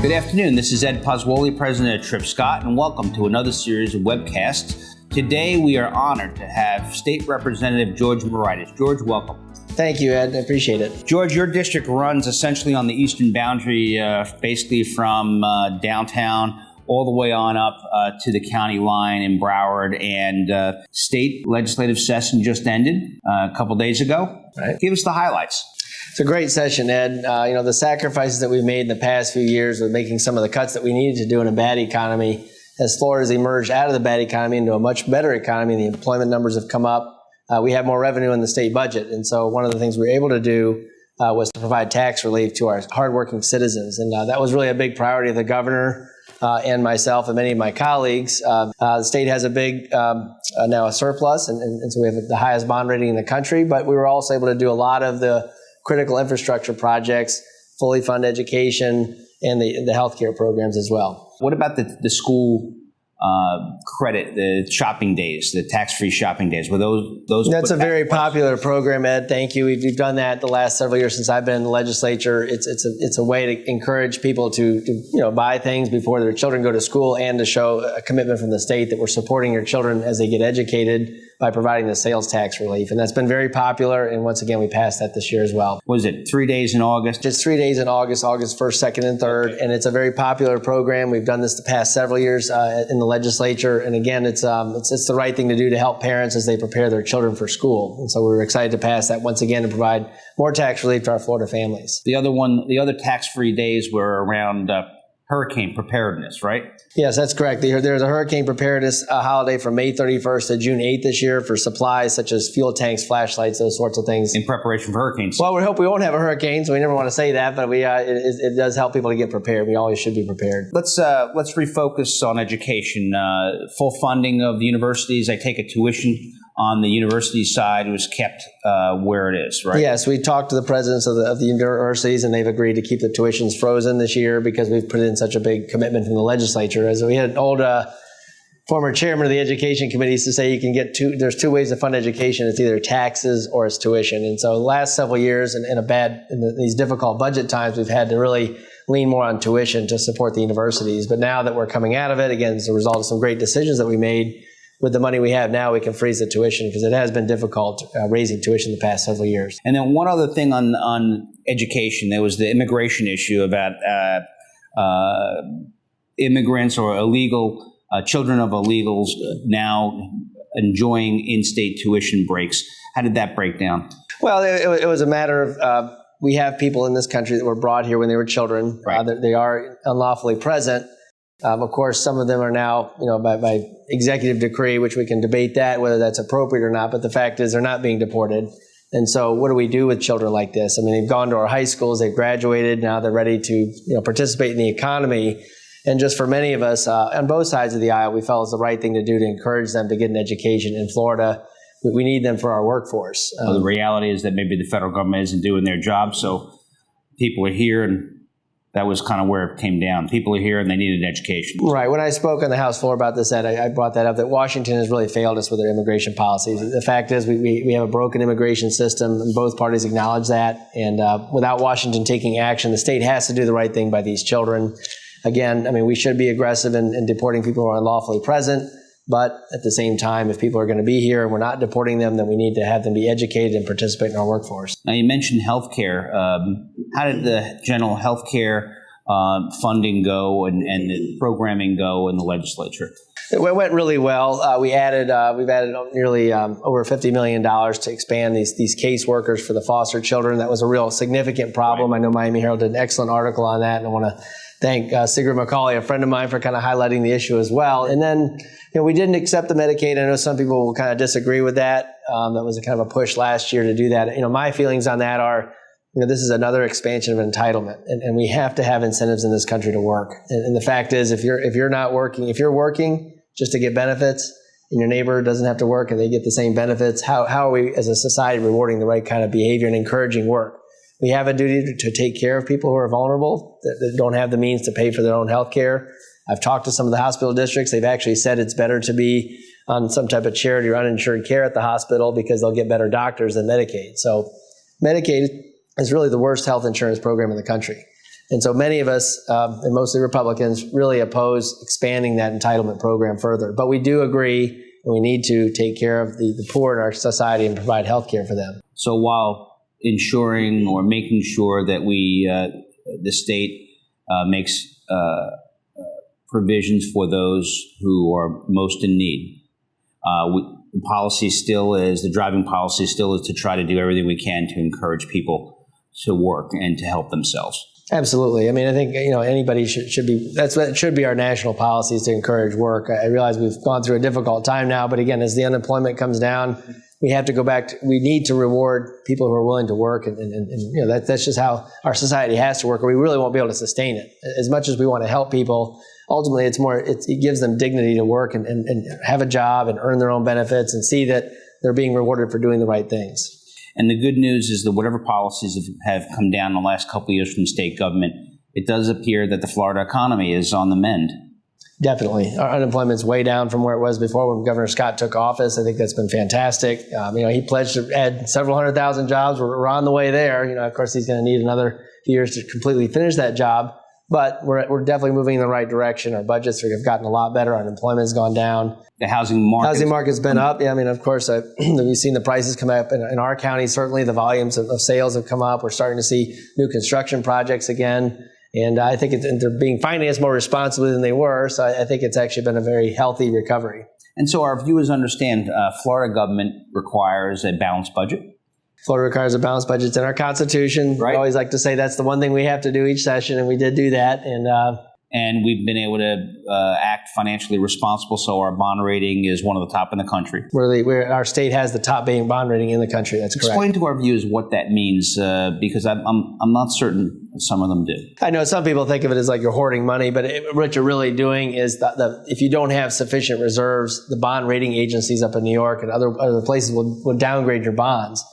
Good afternoon. This is Ed Pozzuoli, president of Tripp, and welcome to another series of webcasts. Today, we are honored to have State Representative George Moraitis. George, welcome. Thank you, Ed. I appreciate it. George, your district runs essentially on the eastern boundary, basically from downtown all the way on up to the county line in Broward, and state legislative session just ended a couple days ago. Right. Give us the highlights. It's a great session, Ed. The sacrifices that we've made in the past few years with making some of the cuts that we needed to do in a bad economy, as Florida's emerged out of the bad economy into a much better economy, the employment numbers have come up. We have more revenue in the state budget. And so one of the things we were able to do was to provide tax relief to our hardworking citizens. And that was really a big priority of the governor and myself and many of my colleagues. The state has a big, now a surplus, and so we have the highest bond rating in the country, but we were also able to do a lot of the critical infrastructure projects, fully fund education, and the healthcare programs as well. What about the school credit, the shopping days, the tax-free shopping days? Were those? That's a very popular program, Ed. Thank you. We've done that the last several years since I've been in the legislature. It's a way to encourage people to buy things before their children go to school, and to show a commitment from the state that we're supporting your children as they get educated by providing the sales tax relief. And that's been very popular. And once again, we passed that this year as well. Was it 3 days in August? Just 3 days in August 1st, 2nd, and 3rd. Okay. And it's a very popular program. We've done this the past several years in the legislature. And again, it's the right thing to do to help parents as they prepare their children for school. And so we were excited to pass that once again to provide more tax relief to our Florida families. The other tax-free days were around hurricane preparedness, right? Yes, that's correct. There's a hurricane preparedness holiday from May 31st to June 8th this year for supplies such as fuel tanks, flashlights, those sorts of things. In preparation for hurricanes. Well, we hope we won't have a hurricane, so we never want to say that, but it does help people to get prepared. We always should be prepared. Let's refocus on education. Full funding of the universities. I take a tuition on the university side was kept where it is, right? Yes, we talked to the presidents of the universities, and they've agreed to keep the tuitions frozen this year because we've put in such a big commitment from the legislature. As we had an old former chairman of the education committee used to say, you can get there's two ways to fund education. It's either taxes or it's tuition. And so the last several years, in these difficult budget times, we've had to really lean more on tuition to support the universities. But now that we're coming out of it, again, as a result of some great decisions that we made, with the money we have now, we can freeze the tuition because it has been difficult raising tuition the past several years. And then one other thing on education, there was the immigration issue about immigrants or illegal children of illegals now enjoying in-state tuition breaks. How did that break down? Well, it was a matter of we have people in this country that were brought here when they were children. Right. They are unlawfully present. Of course, some of them are now, by executive decree, which we can debate that, whether that's appropriate or not. But the fact is they're not being deported. And so what do we do with children like this? I mean, they've gone to our high schools, they've graduated, now they're ready to participate in the economy. And just for many of us on both sides of the aisle, we felt it was the right thing to do to encourage them to get an education in Florida. We need them for our workforce. Well, the reality is that maybe the federal government isn't doing their job, so people are here, and that was kind of where it came down. People are here and they need an education. Right. When I spoke on the House floor about this, Ed, I brought that up, that Washington has really failed us with their immigration policies. The fact is we have a broken immigration system, and both parties acknowledge that. And without Washington taking action, the state has to do the right thing by these children. Again, I mean, we should be aggressive in deporting people who are unlawfully present. But at the same time, if people are going to be here and we're not deporting them, then we need to have them be educated and participate in our workforce. Now, you mentioned health care. How did the general health care funding go and the programming go in the legislature? It went really well. We've added nearly over $50 million to expand these caseworkers for the foster children. That was a real significant problem. Right. I know Miami Herald did an excellent article on that, and I want to thank Sigrid McCauley, a friend of mine, for kind of highlighting the issue as well. And then, we didn't accept the Medicaid. I know some people will kind of disagree with that. That was a kind of a push last year to do that. My feelings on that are, this is another expansion of entitlement, and we have to have incentives in this country to work. And the fact is, if you're not working, if you're working just to get benefits, and your neighbor doesn't have to work and they get the same benefits, how are we as a society rewarding the right kind of behavior and encouraging work? We have a duty to take care of people who are vulnerable, that don't have the means to pay for their own health care. I've talked to some of the hospital districts. They've actually said it's better to be on some type of charity or uninsured care at the hospital because they'll get better doctors than Medicaid. So Medicaid is really the worst health insurance program in the country. And so many of us, and mostly Republicans, really oppose expanding that entitlement program further. But we do agree and we need to take care of the poor in our society and provide health care for them. So while ensuring or making sure that the state makes provisions for those who are most in need, the driving policy still is to try to do everything we can to encourage people to work and to help themselves. Absolutely. I mean, I think, anybody should be, that should be our national policy, is to encourage work. I realize we've gone through a difficult time now, but again, as the unemployment comes down, we have to go back we need to reward people who are willing to work. And that's just how our society has to work, or we really won't be able to sustain it. As much as we want to help people, ultimately it gives them dignity to work and have a job and earn their own benefits and see that they're being rewarded for doing the right things. And the good news is that whatever policies have come down in the last couple of years from state government, it does appear that the Florida economy is on the mend. Definitely. Our unemployment's way down from where it was before when Governor Scott took office. I think that's been fantastic. He pledged to add several 100,000 jobs. We're on the way there. Of course, he's going to need another few years to completely finish that job. But we're definitely moving in the right direction. Our budgets have gotten a lot better. Our unemployment's gone down. The housing market's been up. Yeah, of course, we've seen the prices come up in our county. Certainly, the volumes of sales have come up. We're starting to see new construction projects again. And I think they're being financed more responsibly than they were. So I think it's actually been a very healthy recovery. And so our viewers understand Florida government requires a balanced budget. Florida requires a balanced budget. It's in our Constitution. Right. We always like to say that's the one thing we have to do each session, and we did do that. And we've been able to act financially responsible, so our bond rating is one of the top in the country. Our state has the top bond rating in the country. That's correct. Explain to our viewers what that means, because I'm not certain some of them do. I know some people think of it as like you're hoarding money, but what you're really doing is if you don't have sufficient reserves, the bond rating agencies up in New York and other places will downgrade your bonds.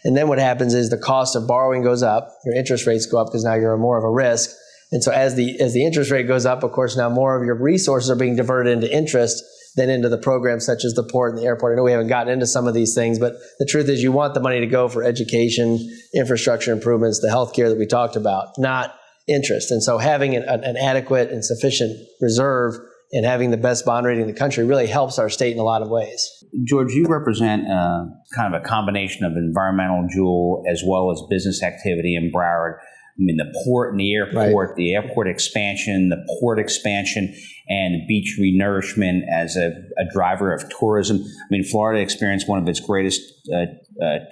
And then what happens is the cost of borrowing goes up, your interest rates go up because now you're more of a risk. And so as the interest rate goes up, of course, now more of your resources are being diverted into interest than into the programs such as the port and the airport. I know we haven't gotten into some of these things, but the truth is you want the money to go for education, infrastructure improvements, the healthcare that we talked about, not interest. And so having an adequate and sufficient reserve and having the best bond rating in the country really helps our state in a lot of ways. George, you represent kind of a combination of environmental jewel as well as business activity in Broward. The port and the airport, right. The airport expansion, the port expansion, and beach renourishment as a driver of tourism. Florida experienced one of its greatest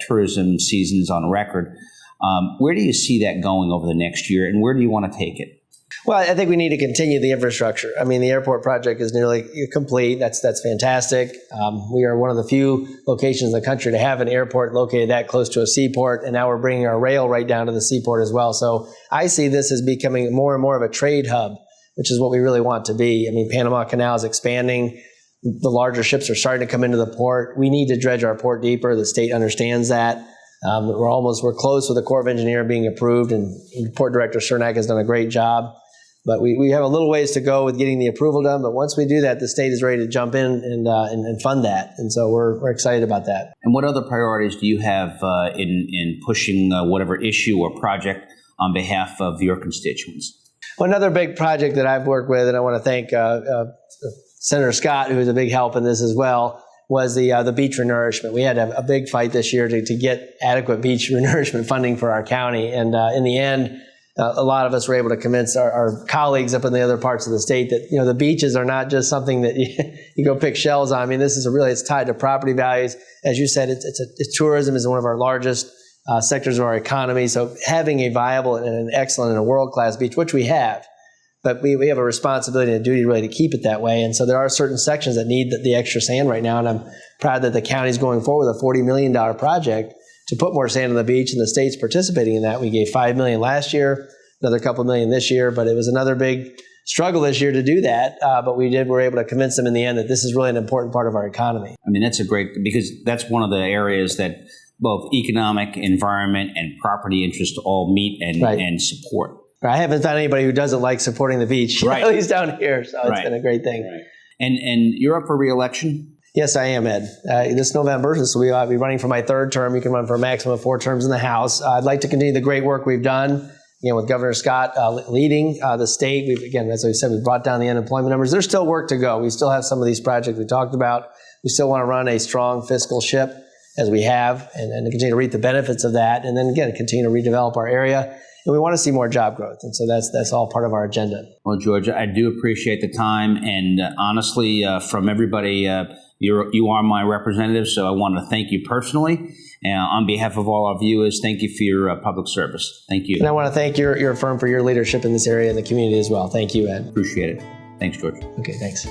tourism seasons on record. Where do you see that going over the next year, and where do you want to take it? Well, I think we need to continue the infrastructure. The airport project is nearly complete. That's fantastic. We are one of the few locations in the country to have an airport located that close to a seaport, and now we're bringing our rail right down to the seaport as well. So I see this as becoming more and more of a trade hub, which is what we really want to be. Panama Canal is expanding. The larger ships are starting to come into the port. We need to dredge our port deeper. The state understands that. We're close with the Corps of Engineers being approved, and Port Director Cernak has done a great job. But we have a little ways to go with getting the approval done. But once we do that, the state is ready to jump in and fund that. And so we're excited about that. And what other priorities do you have in pushing whatever issue or project on behalf of your constituents? Well, another big project that I've worked with, and I want to thank Senator Scott, who was a big help in this as well, was the beach renourishment. We had a big fight this year to get adequate beach renourishment funding for our county. And in the end, a lot of us were able to convince our colleagues up in the other parts of the state that, the beaches are not just something that you go pick shells on. This is it's tied to property values. As you said, tourism is one of our largest sectors of our economy. So having a viable and an excellent and a world-class beach, which we have, but we have a responsibility and a duty really to keep it that way. And so there are certain sections that need the extra sand right now. And I'm proud that the county's going forward with a $40 million project to put more sand on the beach, and the state's participating in that. We gave $5 million last year, another couple million this year, but it was another big struggle this year to do that. But we were able to convince them in the end that this is really an important part of our economy. That's because that's one of the areas that both economic, environment, and property interests all meet and support. I haven't found anybody who doesn't like supporting the beach, right. At least down here. So it's been a great thing. Right. And you're up for re-election? Yes, I am, Ed. This November, I'll be running for my third term. You can run for a maximum of 4 terms in the House. I'd like to continue the great work we've done. Again, with Governor Scott leading the state, as we said, we brought down the unemployment numbers. There's still work to go. We still have some of these projects we talked about. We still want to run a strong fiscal ship as we have, and continue to reap the benefits of that. And then again, continue to redevelop our area. And we want to see more job growth. And so that's all part of our agenda. Well, George, I do appreciate the time. And honestly, from everybody, you are my representative. So I want to thank you personally. And on behalf of all our viewers, thank you for your public service. Thank you. And I want to thank your firm for your leadership in this area and the community as well. Thank you, Ed. Appreciate it. Thanks, George. Okay, thanks.